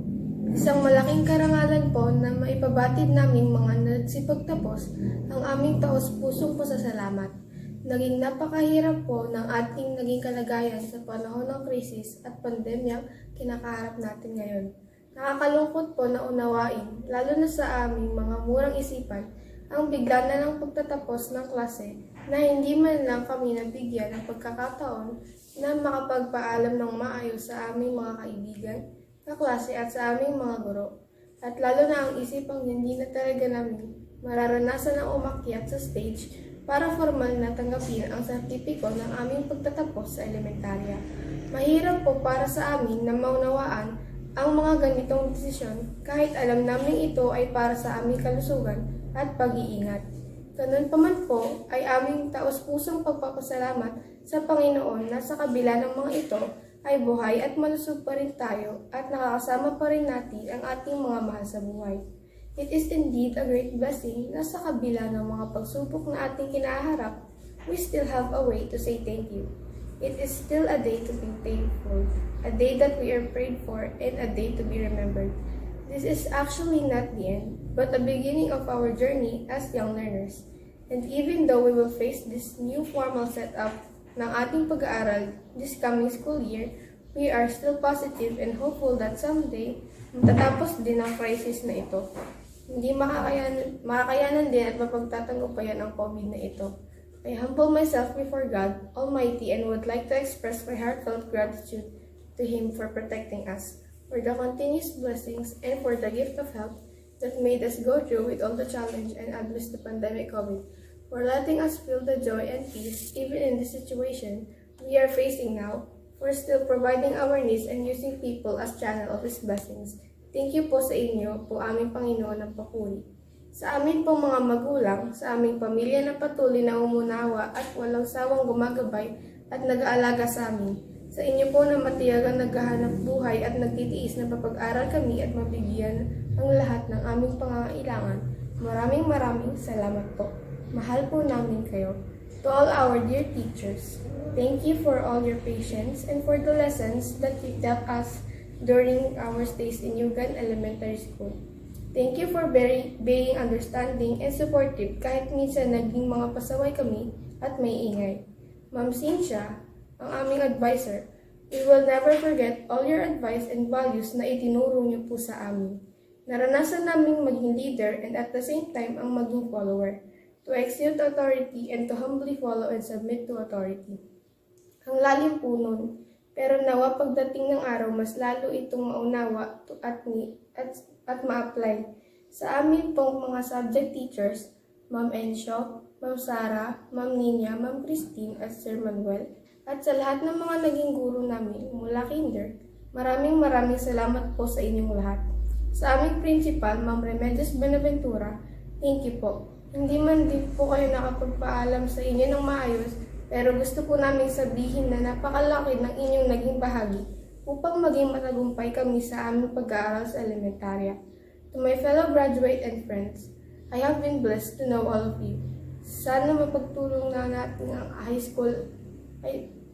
Isang malaking karangalan po na maipabatid naming mga nagsipagtapos ang aming taos-pusong pasasalamat. Naging napakahirap po ng ating naging kalagayan sa panahon ng krisis at pandemyang kinakaharap natin ngayon. Nakakalungkot po na unawain, lalo na sa aming mga murang isipan, ang bigla na ng pagtatapos ng klase na hindi man lang kami nabigyan ng pagkakataon na makapagpaalam ng maayos sa aming mga kaibigan, kaklase at sa aming mga guro. At lalo na ang isipang hindi na talaga namin mararanasan ang umakyat sa stage para formal na tanggapin ang sertipiko ng aming pagtatapos sa elementarya. Mahirap po para sa amin na maunawaan ang mga ganitong desisyon kahit alam namin ito ay para sa aming kalusugan at pag-iingat. Ganun pa man po ay aming taos-pusong pagpapasalamat sa Panginoon na sa kabila ng mga ito ay buhay at malusog pa rin tayo at nakakasama pa rin natin ang ating mga mahal sa buhay. It is indeed a great blessing na sa kabila ng mga pagsubok na ating kinaharap, we still have a way to say thank you. It is still a day to be thankful, a day that we are prayed for, and a day to be remembered. This is actually not the end, but the beginning of our journey as young learners. And even though we will face this new formal setup ng ating pag-aaral this coming school year, we are still positive and hopeful that someday, matatapos din ang crisis na ito. Hindi makakayanan din at mapagtatanggol ang COVID na ito. I humble myself before God Almighty and would like to express my heartfelt gratitude to Him for protecting us, for the continuous blessings, and for the gift of health that made us go through with all the challenge and amidst the pandemic COVID, for letting us feel the joy and peace even in the situation we are facing now, for still providing our needs and using people as channel of His blessings. Thank you po sa inyo, po aming Panginoon ng papuri. Sa amin pong mga magulang, sa aming pamilya na patuloy na umunawa at walang sawang gumagabay at nag-aalaga sa amin. Sa inyo po na matiyagang naghahanap buhay at nagtitiis na papag-aral kami at mabigyan ang lahat ng aming pangangailangan. Maraming salamat po. Mahal po namin kayo. To all our dear teachers, thank you for all your patience and for the lessons that you taught us during our stays in Yugan Elementary School. Thank you for being understanding and supportive kahit minsan naging mga pasaway kami at may ingay. Ma'am Cynthia, ang aming advisor, we will never forget all your advice and values na itinuro niyo po sa amin. Naranasan naming maging leader and at the same time ang maging follower, to execute authority and to humbly follow and submit to authority. Ang lalim po nun, pero nawa pagdating ng araw mas lalo itong maunawa at ma-apply. Sa amin pong mga subject teachers, Ma'am Ensyo, Ma'am Sara, Ma'am Nina, Ma'am Christine at Sir Manuel, at sa lahat ng mga naging guro namin mula kinder, maraming salamat po sa inyong lahat. Sa aming principal, Ma'am Remedios Benaventura, thank you po. Hindi man din po kayo nakapagpaalam sa inyo ng maayos, pero gusto po namin sabihin na napakalaki ng inyong naging bahagi upang maging matagumpay kami sa aming pag-aaral sa elementarya. To my fellow graduate and friends, I have been blessed to know all of you. Sana mapagtulong na natin ang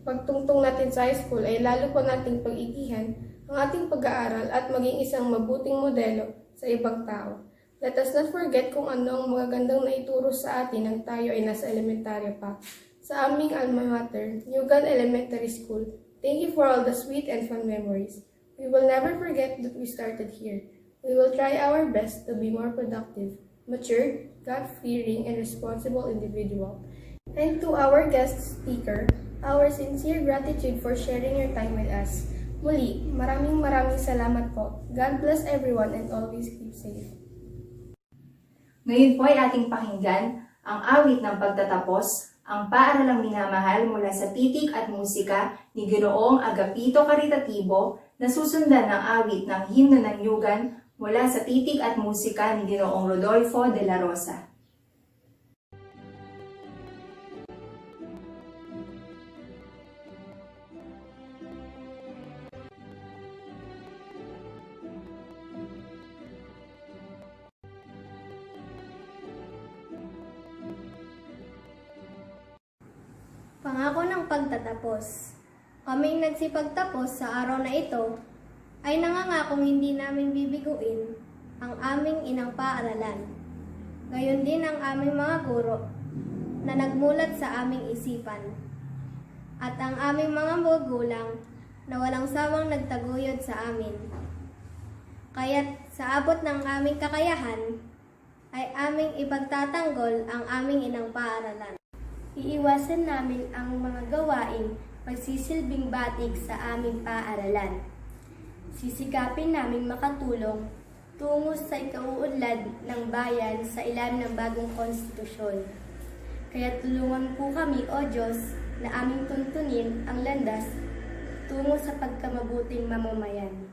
pagtungtong natin sa high school ay lalo pa nating pag-igihan ang ating pag-aaral at maging isang mabuting modelo sa ibang tao. Let us not forget kung ano ang magagandang naituro sa atin nang tayo ay nasa elementarya pa. Sa aming alma mater, Yugan Elementary School, thank you for all the sweet and fun memories. We will never forget that we started here. We will try our best to be more productive, mature, God-fearing, and responsible individual. And to our guest speaker, our sincere gratitude for sharing your time with us. Muli, maraming salamat po. God bless everyone and always keep safe. Ngayon po ay ating pakinggan ang awit ng pagtatapos, ang paaralang minamahal mula sa titik at musika ni Ginoong Agapito Caritativo na susundan ng awit ng himno ng Yugan mula sa titik at musika ni Ginoong Rodolfo de la Rosa. Pangako ng pagtatapos. Kaming nagsipagtapos sa araw na ito ay nangangakong hindi namin bibiguin ang aming inang paaralan. Gayon din ang aming mga guro na nagmulat sa aming isipan. At ang aming mga magulang na walang sawang nagtaguyod sa amin. Kaya't sa abot ng aming kakayahan ay aming ipagtatanggol ang aming inang paaralan. Iiwasan namin ang mga gawaing magsisilbing batik sa aming paaralan. Sisikapin namin makatulong tungo sa ikauunlad ng bayan sa ilalim ng bagong konstitusyon. Kaya tulungan po kami, O Diyos, na aming tuntunin ang landas tungo sa pagkamabuting mamamayan.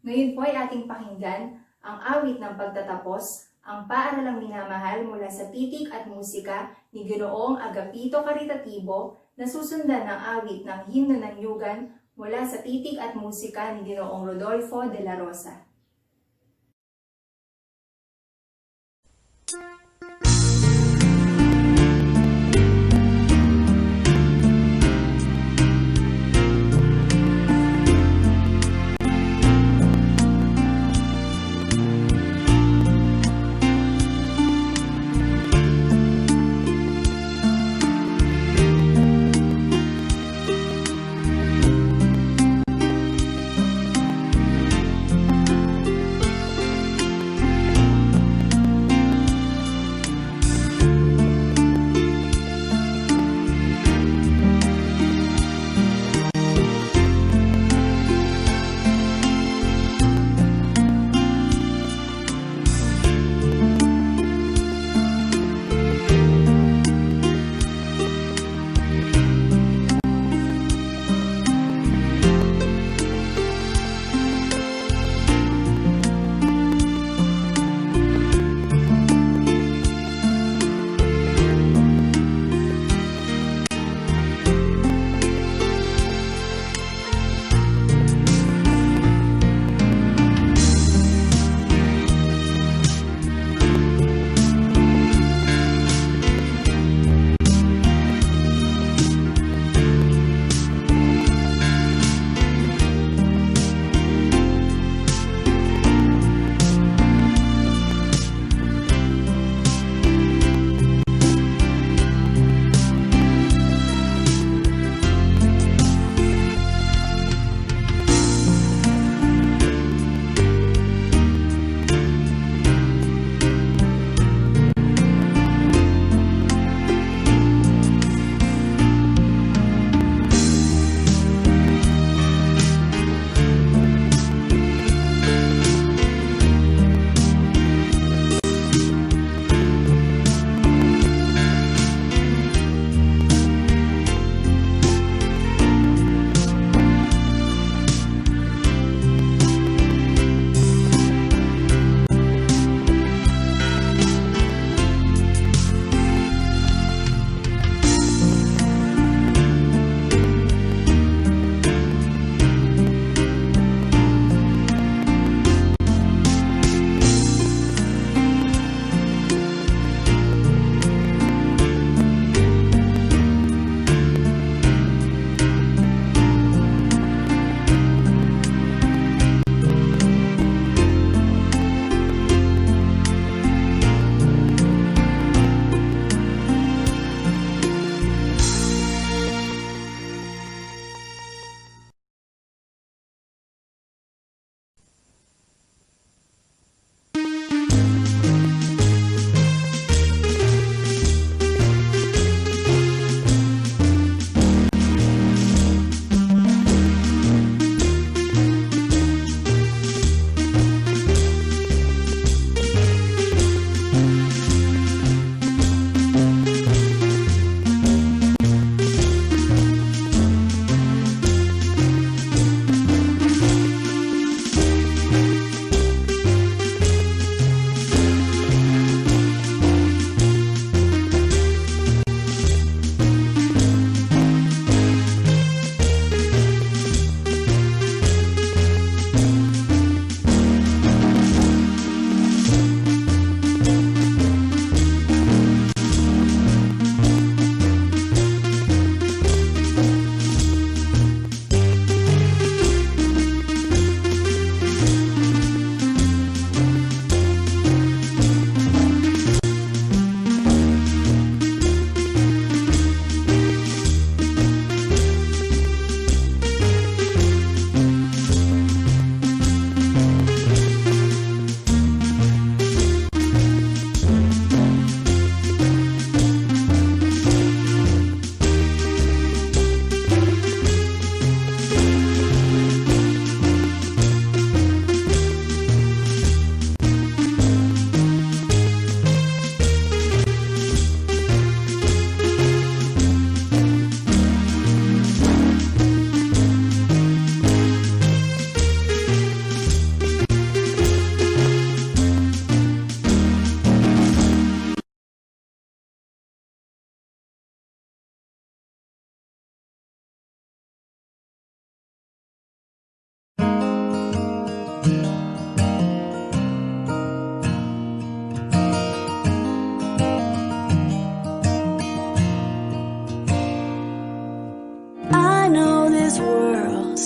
Ngayon po ay ating pakinggan ang awit ng pagtatapos, ang paaralang minamahal mula sa titik at musika ni Ginoong Agapito Caritativo na susundan ng awit ng himno ng Yugan mula sa titik at musika ni Ginoong Rodolfo de la Rosa.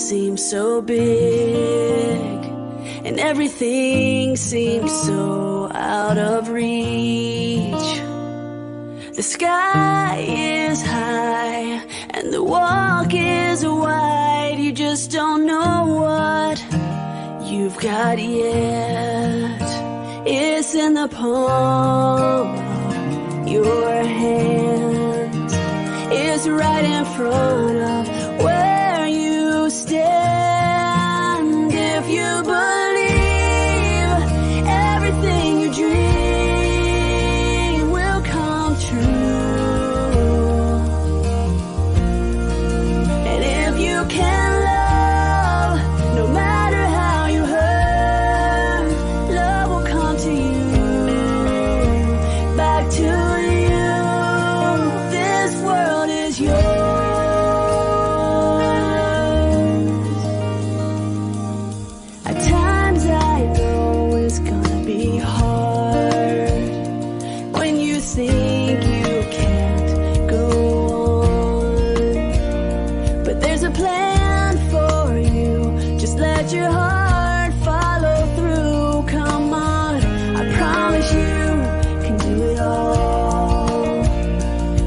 seems so big, and everything seems so out of reach. The sky is high, and the walk is wide. You just don't know what you've got yet. It's in the palm of your hands. It's right in front of where you stand. If you believe everything you dream will come true, and if you can love, no matter how you hurt, love will come to you, back to you. This world is yours. At times I know it's gonna be hard when you think you can't go on, but there's a plan for you. Just let your heart follow through. Come on, I promise you can do it all.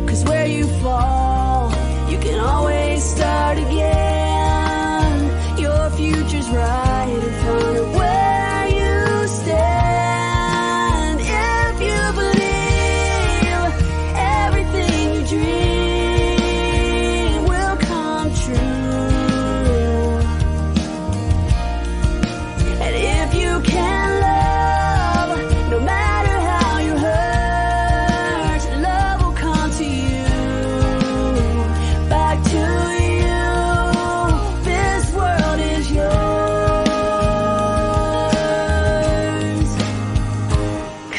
'Cause where you fall, you can always start again. Your future's right in front of where you stand. If you believe everything you dream will come true, and if you can love, no matter how you hurt, love will come to you, back to you. This world is yours.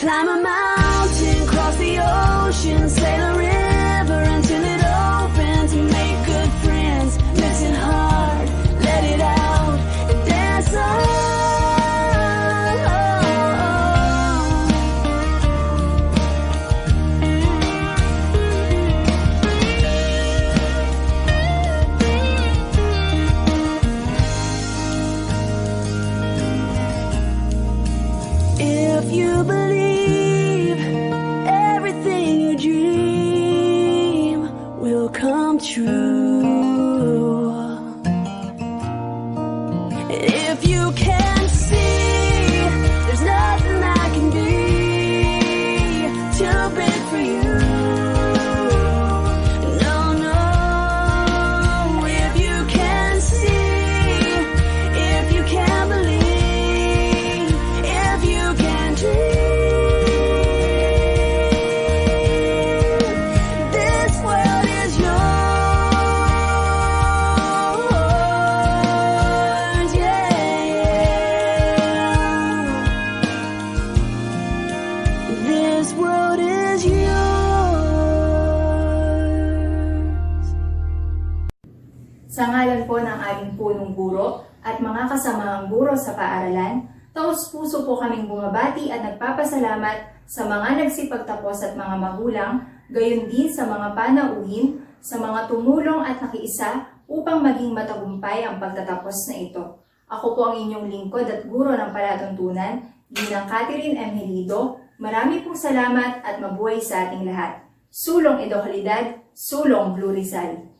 Climb a mountain, cross the ocean, sail a river until it opens. Make good friends, listen hard, let it out, and dance on. If you believe everything you dream will come true, and if you can see there's nothing that can be too big for you. No, no. If you can see, if you can believe, if you can dream, this world is yours. Yeah. This world is yours. Sa ngalan po ng aming punong guro at mga kasamahang guro sa paaralan, taos-puso po kaming bumabati at nagpapasalamat sa mga nagsipagtapos at mga magulang, gayon din sa mga panauhin, sa mga tumulong at nakiisa upang maging matagumpay ang pagtatapos na ito. Ako po ang inyong lingkod at guro ng palatuntunan, Ginang Catherine M. Helido. Marami pong salamat at mabuhay sa ating lahat. Sulong Edo Calidad, Sulong Blue Rizal.